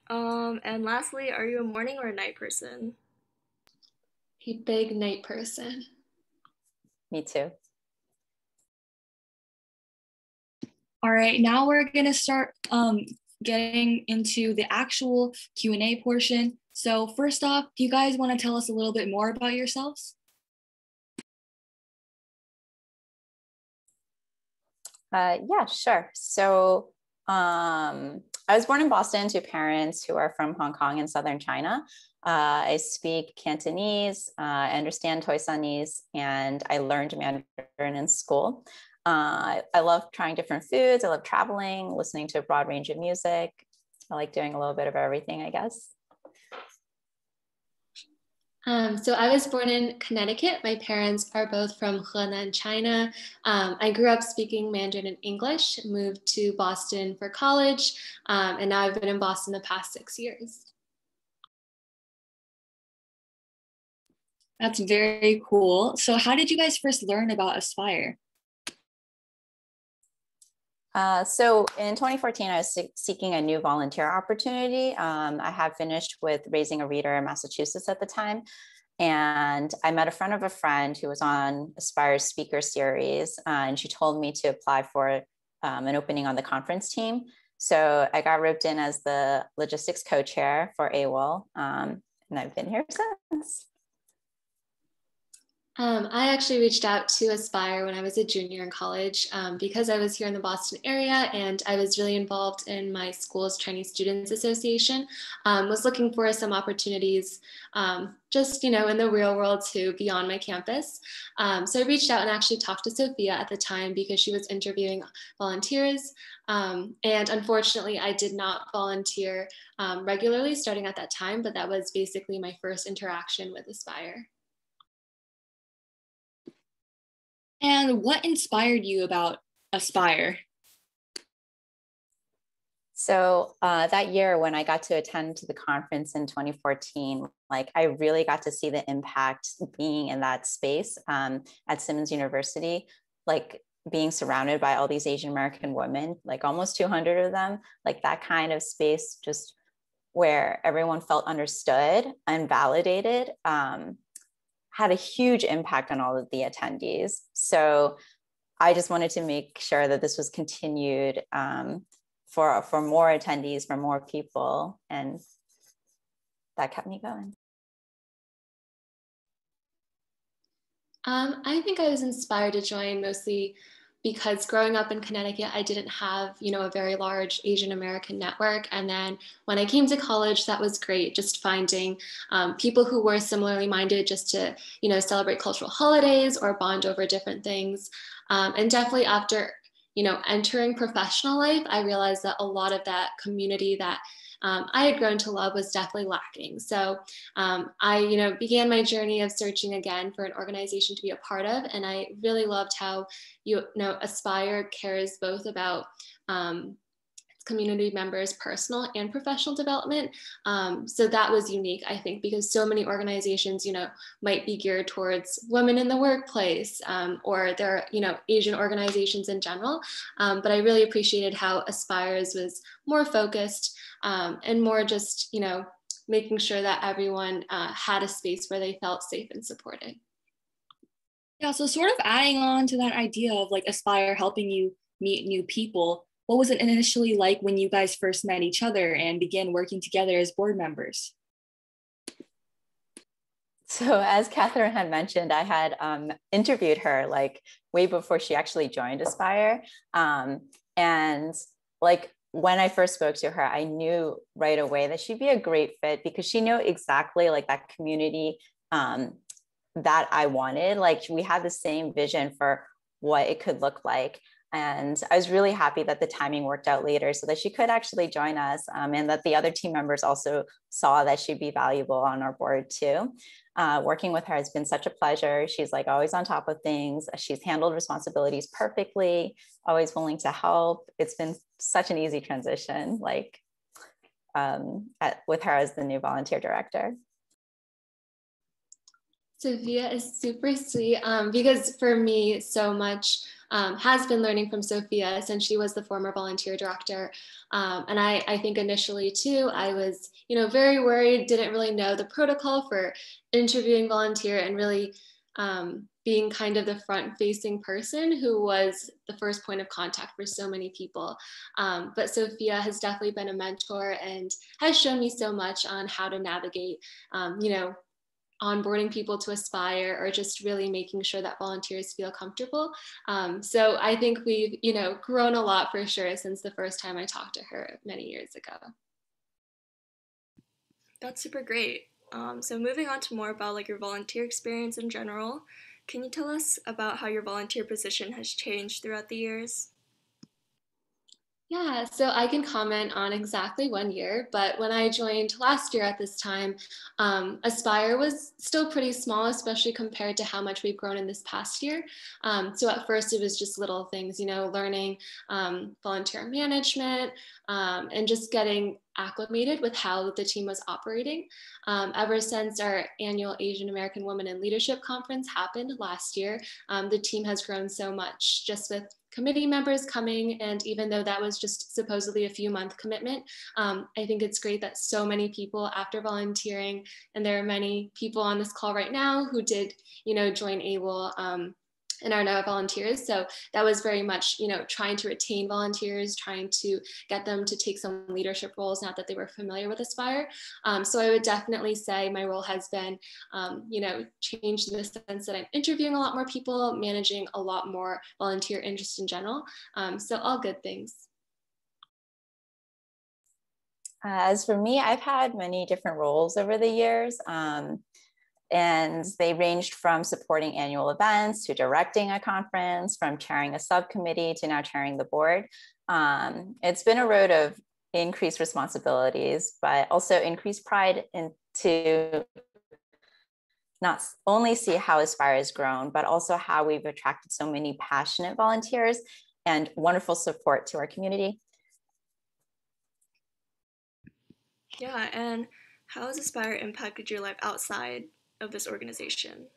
And lastly, are you a morning or a night person? A big night person. Me too. All right, now we're gonna start getting into the actual Q&A portion. So first off, do you guys want to tell us a little bit more about yourselves? Yeah, sure. So I was born in Boston to parents who are from Hong Kong and Southern China. I speak Cantonese, I understand Toisanese, and I learned Mandarin in school. I love trying different foods. I love traveling, listening to a broad range of music. I like doing a little bit of everything, I guess. So I was born in Connecticut. My parents are both from Henan, China. I grew up speaking Mandarin and English, moved to Boston for college, and now I've been in Boston the past 6 years. That's very cool. So how did you guys first learn about Aspire? So in 2014, I was seeking a new volunteer opportunity. I had finished with Raising a Reader in Massachusetts at the time. And I met a friend of a friend who was on Aspire's speaker series. And she told me to apply for an opening on the conference team. So I got roped in as the logistics co-chair for AWOL. And I've been here since. I actually reached out to Aspire when I was a junior in college because I was here in the Boston area and I was really involved in my school's Chinese Students Association. Was looking for some opportunities just, in the real world too, beyond my campus. So I reached out and actually talked to Sophia at the time because she was interviewing volunteers. And unfortunately, I did not volunteer regularly starting at that time, but that was basically my first interaction with Aspire. And what inspired you about Aspire? So that year when I got to attend to the conference in 2014, I really got to see the impact being in that space at Simmons University, being surrounded by all these Asian American women, almost 200 of them, that kind of space, just where everyone felt understood and validated, had a huge impact on all of the attendees. So I just wanted to make sure that this was continued for more attendees, for more people, and that kept me going. I think I was inspired to join mostly because growing up in Connecticut, I didn't have, a very large Asian American network. And then when I came to college, that was great, just finding people who were similarly minded just to, celebrate cultural holidays or bond over different things. And definitely after, entering professional life, I realized that a lot of that community that I had grown to love was definitely lacking. So I, began my journey of searching again for an organization to be a part of. And I really loved how, Aspire cares both about community members' personal and professional development. So that was unique, I think, because so many organizations, might be geared towards women in the workplace or there are, Asian organizations in general. But I really appreciated how Aspires was more focused and more just, making sure that everyone had a space where they felt safe and supported. Yeah, so sort of adding on to that idea of Aspire helping you meet new people, what was it initially like when you guys first met each other and began working together as board members? So as Katherine had mentioned, I had interviewed her way before she actually joined Aspire. And when I first spoke to her, I knew right away that she'd be a great fit because she knew exactly that community that I wanted. We had the same vision for what it could look like. And I was really happy that the timing worked out later so that she could actually join us and that the other team members also saw that she'd be valuable on our board too. Working with her has been such a pleasure. She's always on top of things. She's handled responsibilities perfectly, always willing to help. It's been such an easy transition with her as the new volunteer director. Sophia is super sweet because for me, so much has been learning from Sophia since she was the former volunteer director. And I think initially too, I was, very worried, didn't really know the protocol for interviewing volunteer and really being kind of the front-facing person who was the first point of contact for so many people. But Sophia has definitely been a mentor and has shown me so much on how to navigate, onboarding people to Aspire or just really making sure that volunteers feel comfortable. So I think we've, grown a lot for sure since the first time I talked to her many years ago. That's super great. So moving on to more about like your volunteer experience in general, can you tell us about how your volunteer position has changed throughout the years? Yeah, so I can comment on exactly 1 year, but when I joined last year at this time, Aspire was still pretty small, especially compared to how much we've grown in this past year. So at first it was just little things, learning volunteer management and just getting acclimated with how the team was operating. Ever since our annual Asian American Women in Leadership Conference happened last year, the team has grown so much just with committee members coming. And even though that was just supposedly a few-month commitment, I think it's great that so many people after volunteering, and there are many people on this call right now who did, join AWOL and are now volunteers. So that was very much, trying to retain volunteers, trying to get them to take some leadership roles now that they were familiar with Aspire. So I would definitely say my role has been, changed in the sense that I'm interviewing a lot more people, managing a lot more volunteer interest in general. So all good things. As for me, I've had many different roles over the years. And they ranged from supporting annual events to directing a conference, from chairing a subcommittee to now chairing the board. It's been a road of increased responsibilities, but also increased pride into not only see how Aspire has grown, but also how we've attracted so many passionate volunteers and wonderful support to our community. Yeah, and how has Aspire impacted your life outside of this organization?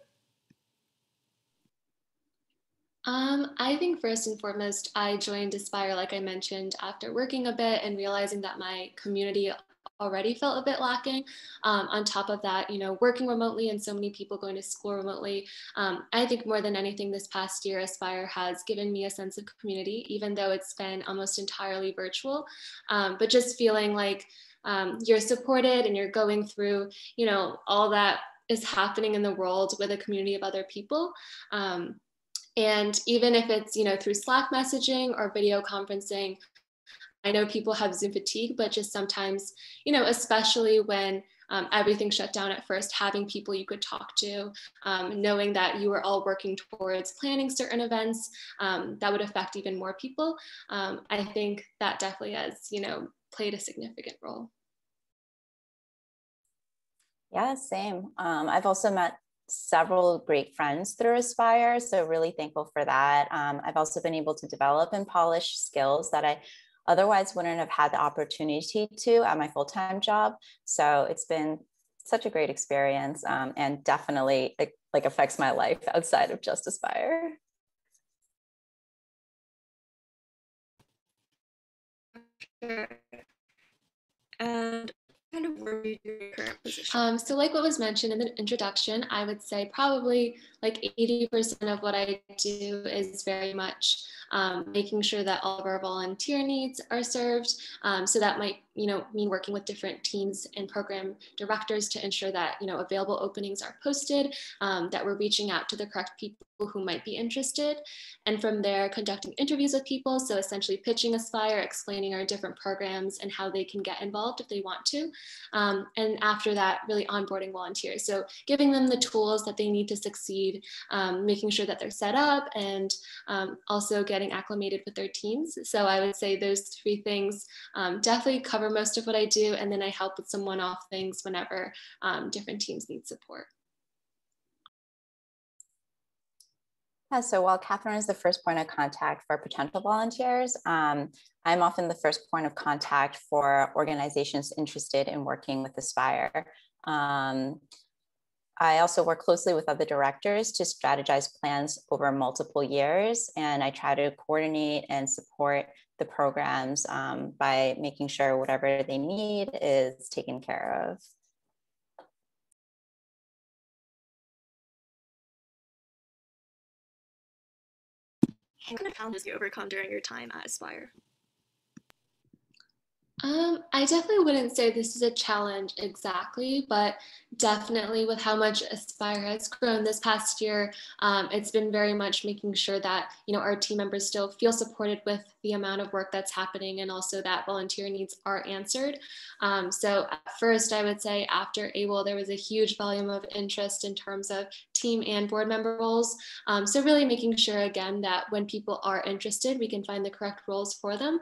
I think first and foremost, I joined Aspire, like I mentioned, after working a bit and realizing that my community already felt a bit lacking. On top of that, working remotely and so many people going to school remotely, I think more than anything this past year, Aspire has given me a sense of community, even though it's been almost entirely virtual. But just feeling like you're supported and you're going through, all that is happening in the world with a community of other people. And even if it's, through Slack messaging or video conferencing, I know people have Zoom fatigue, but just sometimes, especially when everything shut down at first, having people you could talk to, knowing that you were all working towards planning certain events that would affect even more people, I think that definitely has, played a significant role. Yeah, same. I've also met several great friends through Aspire, so really thankful for that. I've also been able to develop and polish skills that I otherwise wouldn't have had the opportunity to at my full-time job. So it's been such a great experience, and definitely it affects my life outside of just Aspire. Sure. And kind of where you do your current position? So like what was mentioned in the introduction, I would say probably like 80% of what I do is very much making sure that all of our volunteer needs are served. So that might, mean working with different teams and program directors to ensure that, available openings are posted, that we're reaching out to the correct people who might be interested. And from there, conducting interviews with people. So essentially pitching Aspire, explaining our different programs and how they can get involved if they want to. And after that, really onboarding volunteers. So giving them the tools that they need to succeed, making sure that they're set up, and also getting acclimated with their teams. So I would say those three things definitely cover most of what I do. And then I help with some one-off things whenever different teams need support. Yeah, so while Katherine is the first point of contact for potential volunteers, I'm often the first point of contact for organizations interested in working with Aspire. I also work closely with other directors to strategize plans over multiple years, and I try to coordinate and support the programs by making sure whatever they need is taken care of. What kind of challenges you overcome during your time at Aspire? I definitely wouldn't say this is a challenge exactly, but definitely with how much Aspire has grown this past year, it's been very much making sure that our team members still feel supported with the amount of work that's happening, and also that volunteer needs are answered. So at first, I would say after AWOL, there was a huge volume of interest in terms of team and board member roles. So really making sure again that when people are interested, we can find the correct roles for them.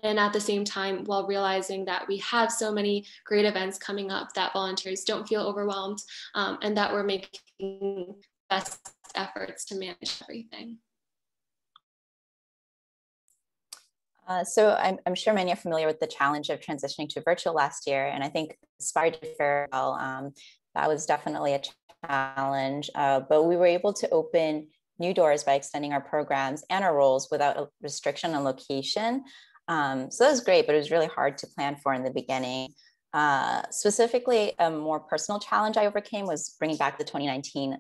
And at the same time, while realizing that we have so many great events coming up, that volunteers don't feel overwhelmed, and that we're making best efforts to manage everything. So I'm sure many are familiar with the challenge of transitioning to virtual last year, and I think Aspire did very well. That was definitely a challenge, but we were able to open new doors by extending our programs and our roles without a restriction on location. So that was great, but it was really hard to plan for in the beginning. Specifically, a more personal challenge I overcame was bringing back the 2019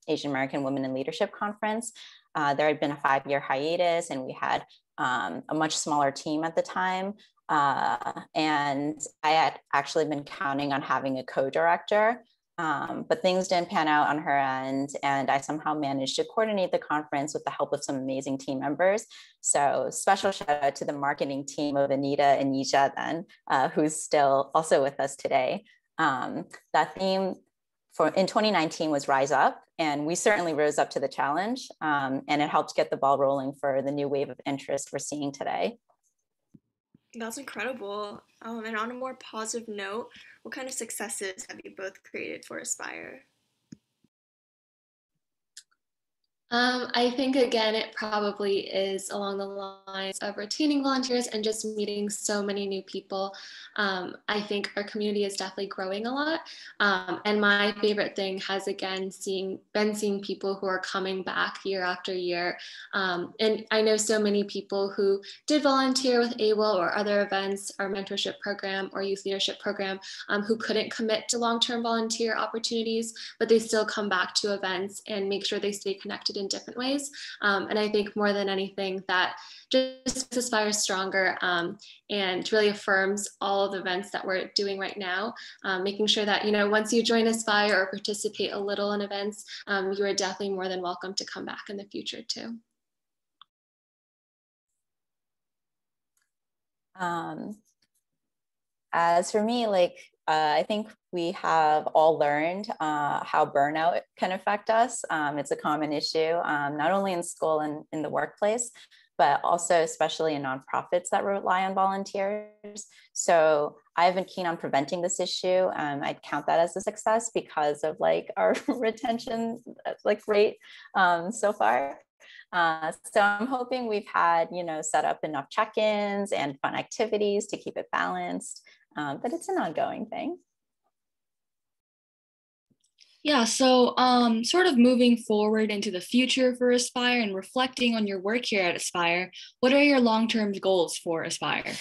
Asian American Women in Leadership Conference. There had been a 5-year hiatus, and we had a much smaller team at the time. And I had actually been counting on having a co-director. But things didn't pan out on her end, and I somehow managed to coordinate the conference with the help of some amazing team members. So special shout out to the marketing team of Anita and Nisha then, who's still also with us today. That theme in 2019 was Rise Up, and we certainly rose up to the challenge, and it helped get the ball rolling for the new wave of interest we're seeing today. That's incredible. And on a more positive note, what kind of successes have you both created for Aspire? I think, again, it probably is along the lines of retaining volunteers and just meeting so many new people. I think our community is definitely growing a lot. And my favorite thing has, again, been seeing people who are coming back year after year. And I know so many people who did volunteer with AWOL or other events, our mentorship program or youth leadership program, who couldn't commit to long-term volunteer opportunities, but they still come back to events and make sure they stay connected in different ways. And I think more than anything that just Aspire stronger, and really affirms all of the events that we're doing right now, making sure that, once you join Aspire or participate a little in events, you are definitely more than welcome to come back in the future too. As for me, I think we have all learned how burnout can affect us. It's a common issue, not only in school and in the workplace, but also especially in nonprofits that rely on volunteers. So I've been keen on preventing this issue. I'd count that as a success because of our retention rate so far. So I'm hoping we've had, set up enough check-ins and fun activities to keep it balanced, but it's an ongoing thing. Yeah, so sort of moving forward into the future for Aspire and reflecting on your work here at Aspire, what are your long-term goals for Aspire?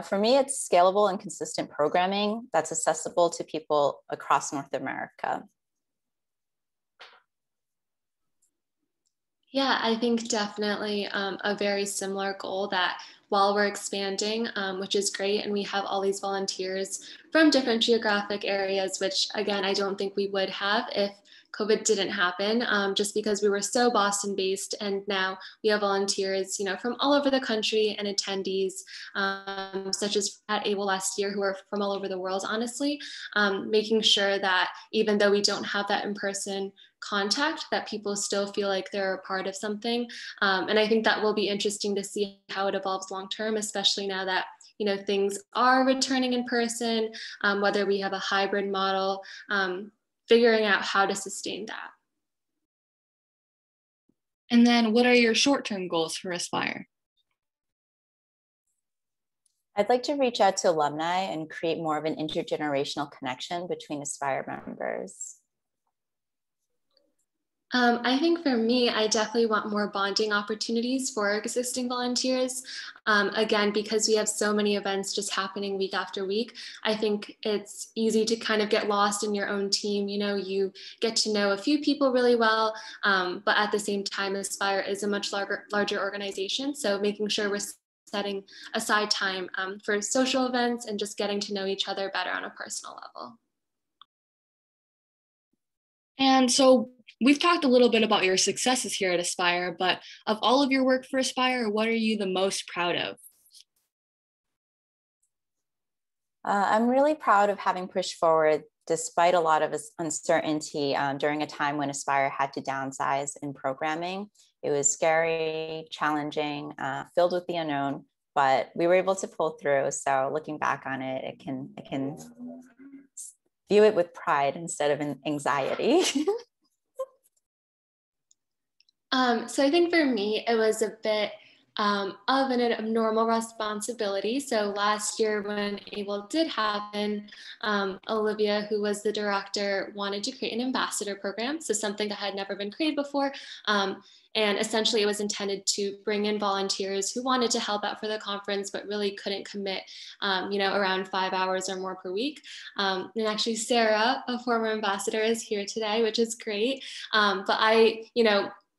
For me, it's scalable and consistent programming that's accessible to people across North America. Yeah, I think definitely a very similar goal that while we're expanding, which is great, and we have all these volunteers from different geographic areas, which again, I don't think we would have if COVID didn't happen, just because we were so Boston based, and now we have volunteers, from all over the country and attendees, such as at AWOL last year, who are from all over the world, honestly, making sure that even though we don't have that in-person contact, that people still feel like they're a part of something. And I think that will be interesting to see how it evolves long-term, especially now that things are returning in person, whether we have a hybrid model, figuring out how to sustain that. And then what are your short-term goals for Aspire? I'd like to reach out to alumni and create more of an intergenerational connection between Aspire members. I think for me, I definitely want more bonding opportunities for existing volunteers. Again, because we have so many events just happening week after week, I think it's easy to kind of get lost in your own team. You know, you get to know a few people really well, but at the same time, Aspire is a much larger organization. So making sure we're setting aside time for social events and just getting to know each other better on a personal level. And so we've talked a little bit about your successes here at Aspire, but of all of your work for Aspire, what are you the most proud of? I'm really proud of having pushed forward despite a lot of uncertainty during a time when Aspire had to downsize in programming. It was scary, challenging, filled with the unknown, but we were able to pull through. So looking back on it, I can view it with pride instead of anxiety. So I think for me, it was a bit of an abnormal responsibility. So last year when ABLE did happen, Olivia, who was the director, wanted to create an ambassador program. So something that had never been created before. And essentially it was intended to bring in volunteers who wanted to help out for the conference, but really couldn't commit, around 5 hours or more per week. And actually Sarah, a former ambassador, is here today, which is great. But I,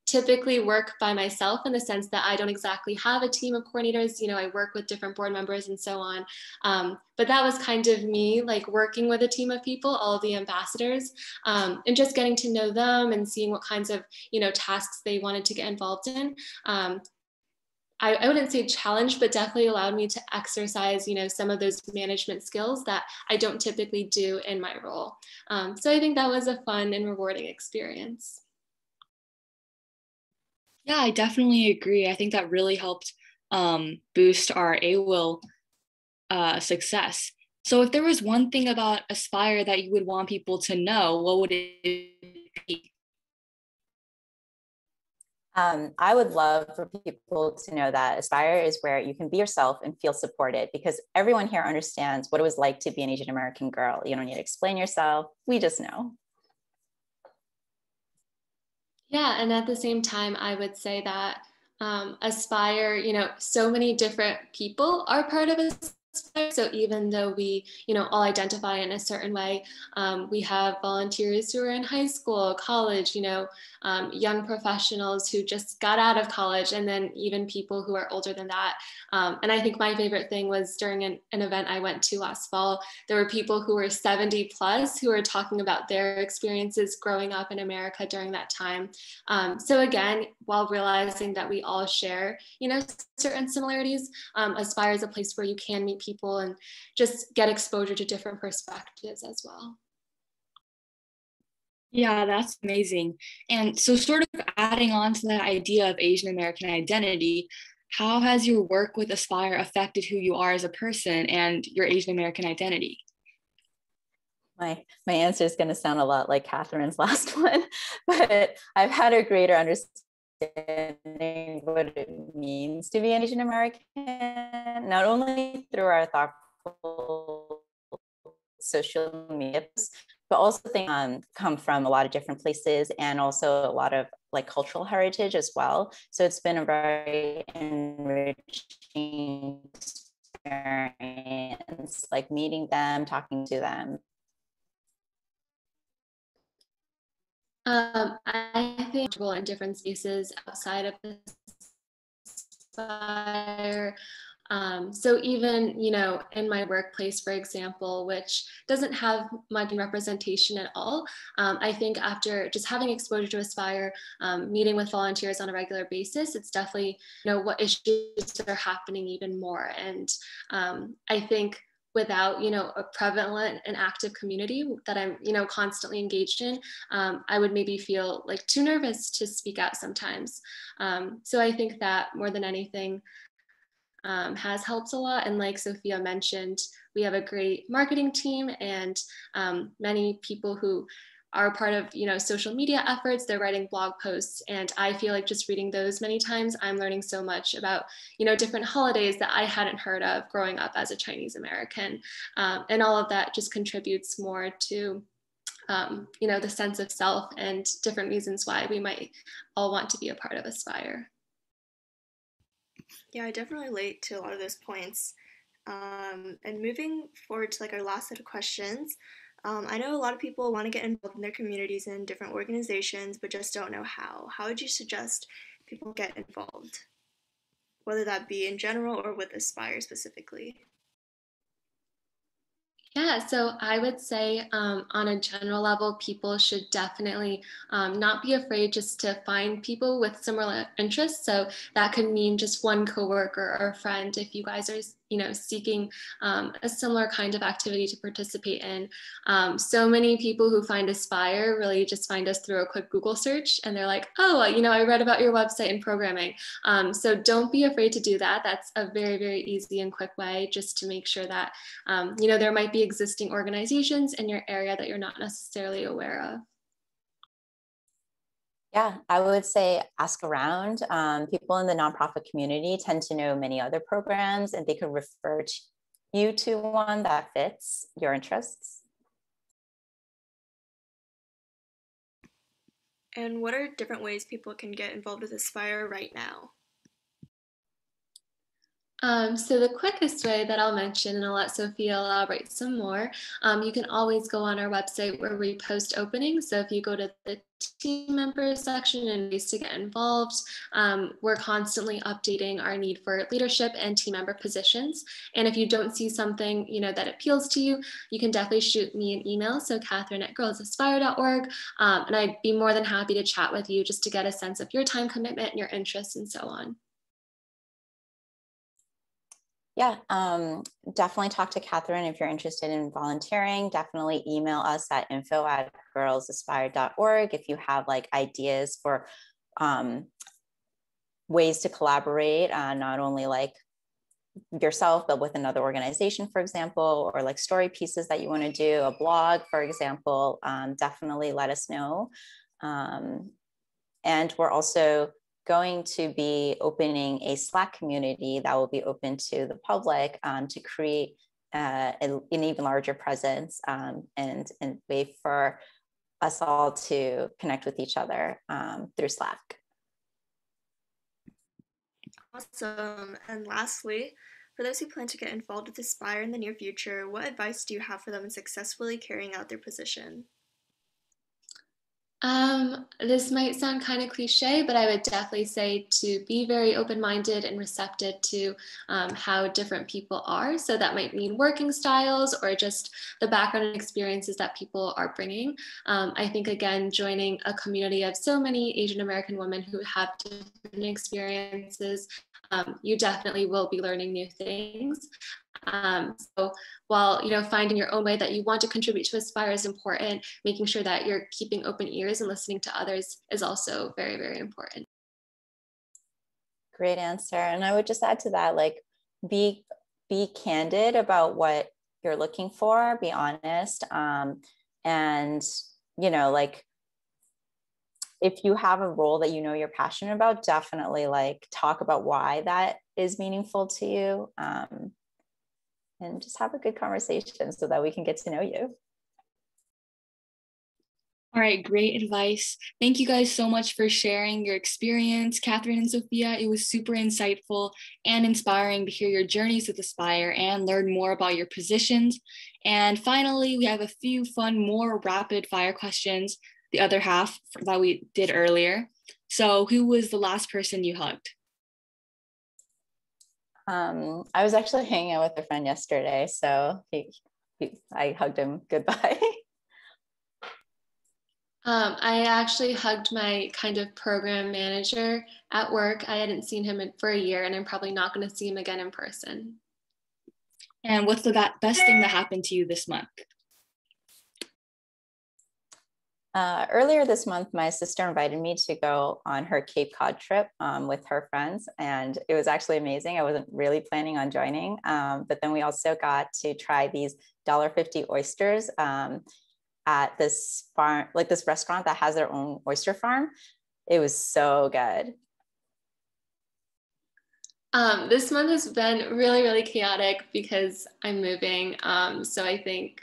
typically work by myself in the sense that I don't exactly have a team of coordinators. I work with different board members and so on. But that was kind of me, like working with a team of people, all of the ambassadors, and just getting to know them and seeing what kinds of, tasks they wanted to get involved in. I wouldn't say challenge, but definitely allowed me to exercise, some of those management skills that I don't typically do in my role. So I think that was a fun and rewarding experience. Yeah, I definitely agree. I think that really helped boost our AWIL success. So if there was one thing about Aspire that you would want people to know, what would it be? I would love for people to know that Aspire is where you can be yourself and feel supported, because everyone here understands what it was like to be an Asian American girl. You don't need to explain yourself. We just know. Yeah, and at the same time, I would say that Aspire, so many different people are part of Aspire. So even though we, all identify in a certain way, we have volunteers who are in high school, college, young professionals who just got out of college, and then even people who are older than that. And I think my favorite thing was during an event I went to last fall, there were people who were 70 plus who were talking about their experiences growing up in America during that time. So again, while realizing that we all share, certain similarities, Aspire is a place where you can meet people and just get exposure to different perspectives as well. Yeah, that's amazing. And so sort of adding on to that idea of Asian American identity, how has your work with Aspire affected who you are as a person and your Asian American identity? My answer is going to sound a lot like Katherine's last one, but I've had a greater understanding what it means to be an Asian American, not only through our thoughtful social media, but also things come from a lot of different places, and also a lot of like cultural heritage as well. So it's been a very enriching experience, like meeting them, talking to them. I think in different spaces outside of the Aspire. So even, in my workplace, for example, which doesn't have much representation at all, I think after just having exposure to Aspire, meeting with volunteers on a regular basis, it's definitely, what issues are happening even more. And I think without, a prevalent and active community that I'm, constantly engaged in, I would maybe feel like too nervous to speak out sometimes. So I think that more than anything, has helped a lot. And like Sophia mentioned, we have a great marketing team and many people who are part of, social media efforts. They're writing blog posts. And I feel like just reading those many times, I'm learning so much about, different holidays that I hadn't heard of growing up as a Chinese American. And all of that just contributes more to, the sense of self and different reasons why we might all want to be a part of Aspire. Yeah, I definitely relate to a lot of those points. And moving forward to like our last set of questions, I know a lot of people want to get involved in their communities and different organizations, but just don't know how. How would you suggest people get involved, whether that be in general or with Aspire specifically? Yeah, so I would say on a general level, people should definitely not be afraid just to find people with similar interests. So that could mean just one coworker or a friend if you guys are, seeking a similar kind of activity to participate in. So many people who find Aspire really just find us through a quick Google search and they're like, oh, I read about your website and programming. So don't be afraid to do that. That's a very, very easy and quick way just to make sure that, there might be existing organizations in your area that you're not necessarily aware of. Yeah, I would say ask around. People in the nonprofit community tend to know many other programs and they could refer you to one that fits your interests. And what are different ways people can get involved with Aspire right now? So the quickest way that I'll mention, and I'll let Sophia elaborate some more, you can always go on our website where we post openings. So if you go to the team members section and ways to get involved, we're constantly updating our need for leadership and team member positions. And if you don't see something, that appeals to you, you can definitely shoot me an email. So Katherine@girlsaspire.org. And I'd be more than happy to chat with you just to get a sense of your time commitment and your interests and so on. Yeah, definitely talk to Katherine if you're interested in volunteering. Definitely email us at info@girlsaspire.org if you have like ideas for ways to collaborate, not only like yourself, but with another organization, for example, or like story pieces that you want to do, a blog, for example, definitely let us know. And we're also going to be opening a Slack community that will be open to the public to create an even larger presence and way for us all to connect with each other through Slack. Awesome. And lastly, for those who plan to get involved with Aspire in the near future, what advice do you have for them in successfully carrying out their position? This might sound kind of cliche, but I would definitely say to be very open-minded and receptive to how different people are. So that might mean working styles or just the background and experiences that people are bringing. I think, again, joining a community of so many Asian American women who have different experiences, you definitely will be learning new things. So while finding your own way that you want to contribute to Aspire is important, making sure that you're keeping open ears and listening to others is also very, very important. Great answer. And I would just add to that, like be candid about what you're looking for, be honest. And like if you have a role that you're passionate about, definitely like talk about why that is meaningful to you. And just have a good conversation so that we can get to know you. All right, great advice. Thank you guys so much for sharing your experience, Katherine and Sophia. It was super insightful and inspiring to hear your journeys with Aspire and learn more about your positions. And finally, we have a few fun, more rapid fire questions, the other half that we did earlier. So who was the last person you hugged? I was actually hanging out with a friend yesterday, so I hugged him goodbye. I actually hugged my kind of program manager at work. I hadn't seen him for a year, and I'm probably not going to see him again in person. And what's the best thing that happened to you this month? Earlier this month, my sister invited me to go on her Cape Cod trip with her friends, and it was actually amazing. I wasn't really planning on joining, but then we also got to try these $1.50 oysters at this farm, like this restaurant that has their own oyster farm. It was so good. This month has been really, really chaotic because I'm moving. So I think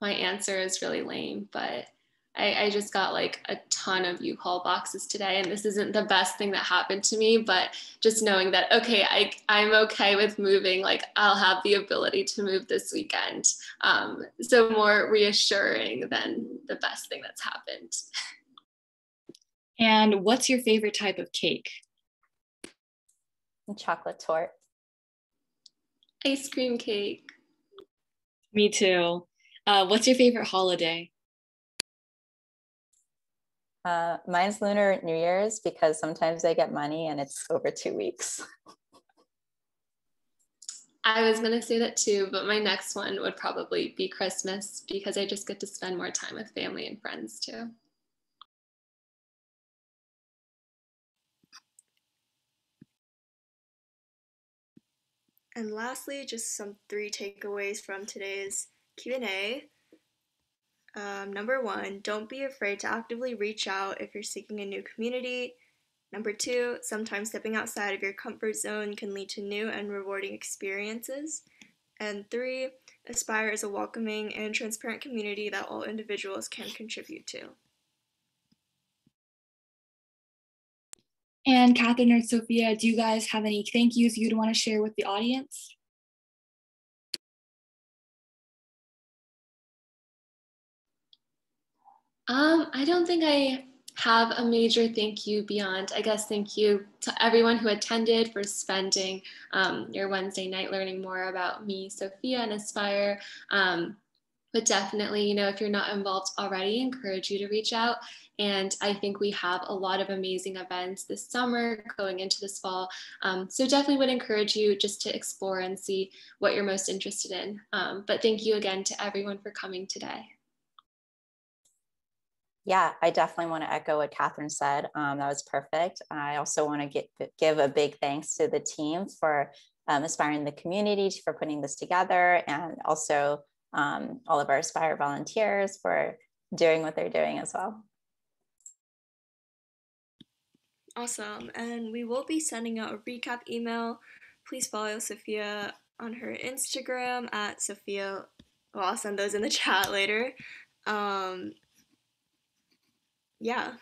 my answer is really lame, but I just got like a ton of U-Haul boxes today, and this isn't the best thing that happened to me, but just knowing that, okay, I'm okay with moving, like I'll have the ability to move this weekend. So more reassuring than the best thing that's happened. And what's your favorite type of cake? Chocolate torte. Ice cream cake. Me too. What's your favorite holiday? Mine's Lunar New Year's because sometimes I get money and it's over 2 weeks. I was going to say that too, but my next one would probably be Christmas because I just get to spend more time with family and friends too. And lastly, just some 3 takeaways from today's Q&A. Number 1, don't be afraid to actively reach out if you're seeking a new community. Number 2, sometimes stepping outside of your comfort zone can lead to new and rewarding experiences. And 3, Aspire is a welcoming and transparent community that all individuals can contribute to. And Katherine or Sophia, do you guys have any thank yous you'd want to share with the audience? I don't think I have a major thank you beyond, I guess, thank you to everyone who attended for spending your Wednesday night learning more about me, Sophia, and Aspire. But definitely, if you're not involved already, I encourage you to reach out. And I think we have a lot of amazing events this summer going into this fall. So definitely would encourage you just to explore and see what you're most interested in. But thank you again to everyone for coming today. Yeah, I definitely want to echo what Katherine said. That was perfect. I also want to give a big thanks to the team for Aspiring the community, for putting this together, and also all of our Aspire volunteers for doing what they're doing as well. Awesome. And we will be sending out a recap email. Please follow Sophia on her Instagram at Sophia. Well, I'll send those in the chat later. Yeah.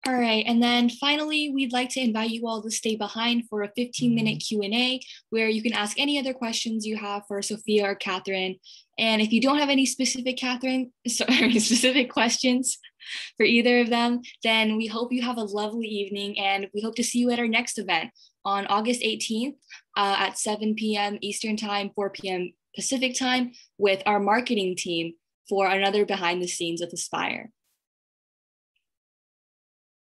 All right, and then finally, we'd like to invite you all to stay behind for a 15-minute Q&A where you can ask any other questions you have for Sophia or Katherine. And if you don't have any specific specific questions for either of them, then we hope you have a lovely evening, and we hope to see you at our next event on August 18th at 7 p.m. Eastern Time, 4 p.m. Pacific Time with our marketing team for another behind the scenes of Aspire.